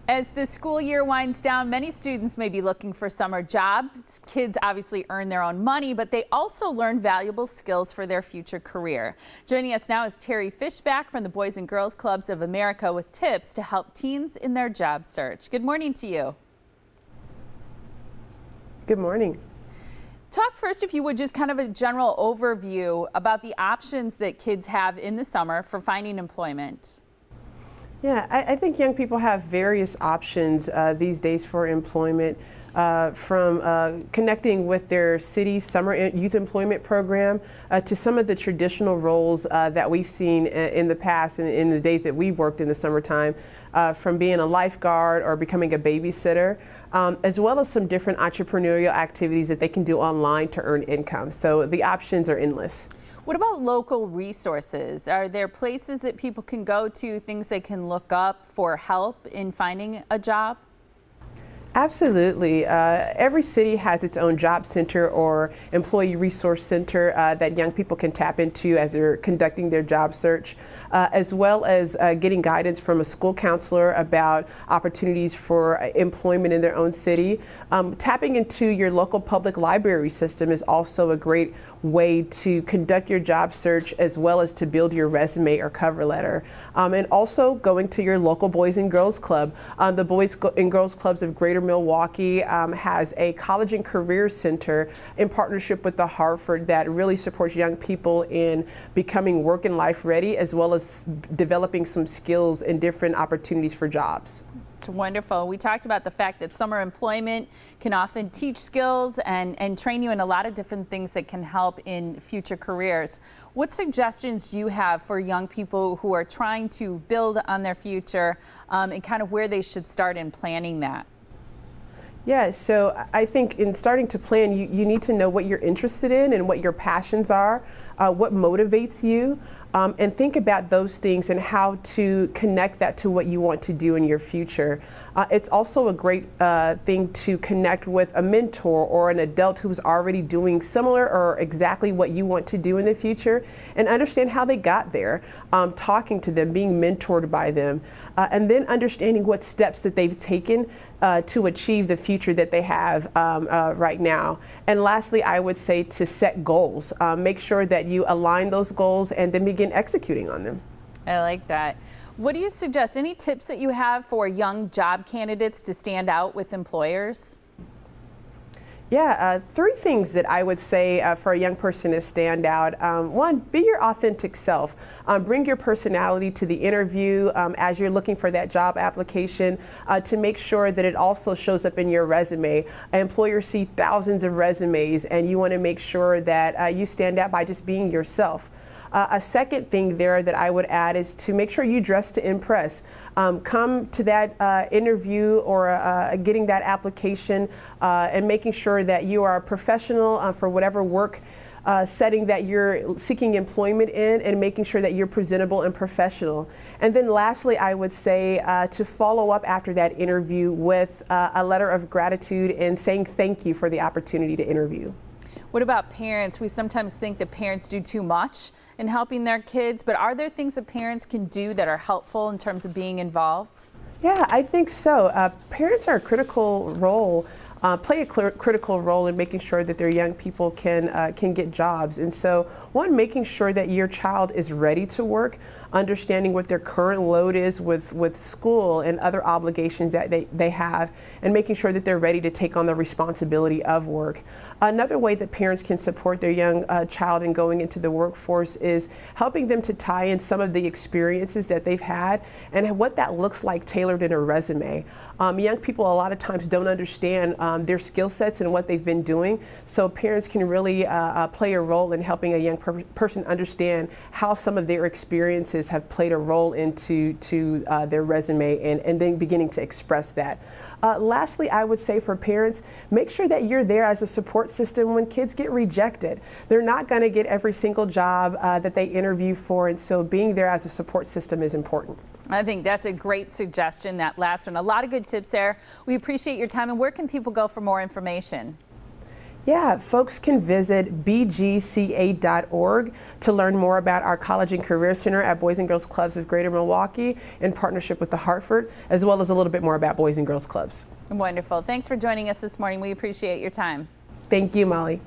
As the school year winds down, many students may be looking for summer jobs. Kids obviously earn their own money, but they also learn valuable skills for their future career. Joining us now is Terri Fishback from the Boys and Girls Clubs of America with tips to help teens in their job search. Good morning to you. Good morning. Talk first, if you would, just kind of a general overview about the options that kids have in the summer for finding employment. Yeah, I think young people have various options these days for employment, from connecting with their city summer youth employment program to some of the traditional roles that we've seen in the past and in the days that we worked in the summertime, from being a lifeguard or becoming a babysitter, as well as some different entrepreneurial activities that they can do online to earn income. So the options are endless. What about local resources? Are there places that people can go to, things they can look up for help in finding a job? Absolutely. Every city has its own job center or employee resource center that young people can tap into as they're conducting their job search, as well as getting guidance from a school counselor about opportunities for employment in their own city. Tapping into your local public library system is also a great way to conduct your job search, as well as to build your resume or cover letter. And also going to your local Boys and Girls Club. The Boys and Girls Clubs of Greater Milwaukee has a college and career center in partnership with the Hartford that really supports young people in becoming work and life ready, as well as developing some skills and different opportunities for jobs. It's wonderful. We talked about the fact that summer employment can often teach skills and train you in a lot of different things that can help in future careers. What suggestions do you have for young people who are trying to build on their future and kind of where they should start in planning that? Yeah, so I think in starting to plan, you need to know what you're interested in and what your passions are, what motivates you, and think about those things and how to connect that to what you want to do in your future. It's also a great thing to connect with a mentor or an adult who's already doing similar or exactly what you want to do in the future, and understand how they got there, talking to them, being mentored by them, and then understanding what steps that they've taken to achieve the future that they have right now. And lastly, I would say to set goals. Make sure that you align those goals and then begin executing on them. I like that. What do you suggest? Any tips that you have for young job candidates to stand out with employers? Yeah, three things that I would say for a young person to stand out. One, be your authentic self. Bring your personality to the interview as you're looking for that job application to make sure that it also shows up in your resume. Employers see thousands of resumes, and you want to make sure that you stand out by just being yourself. A second thing there that I would add is to make sure you dress to impress. Come to that interview or getting that application and making sure that you are a professional for whatever work setting that you're seeking employment in, and making sure that you're presentable and professional. And then lastly, I would say to follow up after that interview with a letter of gratitude and saying thank you for the opportunity to interview. What about parents? We sometimes think that parents do too much in helping their kids, but are there things that parents can do that are helpful in terms of being involved? Yeah, I think so. Parents are a critical role, play a critical role in making sure that their young people can get jobs. And so, one, making sure that your child is ready to work, understanding what their current load is with school and other obligations that they have, and making sure that they're ready to take on the responsibility of work. Another way that parents can support their young child in going into the workforce is helping them to tie in some of the experiences that they've had and what that looks like tailored in a resume. Young people a lot of times don't understand their skill sets and what they've been doing, so parents can really play a role in helping a young person understand how some of their experiences have played a role into their resume, and then beginning to express that. Lastly, I would say for parents, make sure that you're there as a support system when kids get rejected. They're not going to get every single job that they interview for, and so being there as a support system is important. I think that's a great suggestion, that last one. A lot of good tips there. We appreciate your time. And where can people go for more information? Yeah, folks can visit bgca.org to learn more about our College and Career Center at Boys and Girls Clubs of Greater Milwaukee in partnership with the Hartford, as well as a little bit more about Boys and Girls Clubs. Wonderful. Thanks for joining us this morning. We appreciate your time. Thank you, Molly.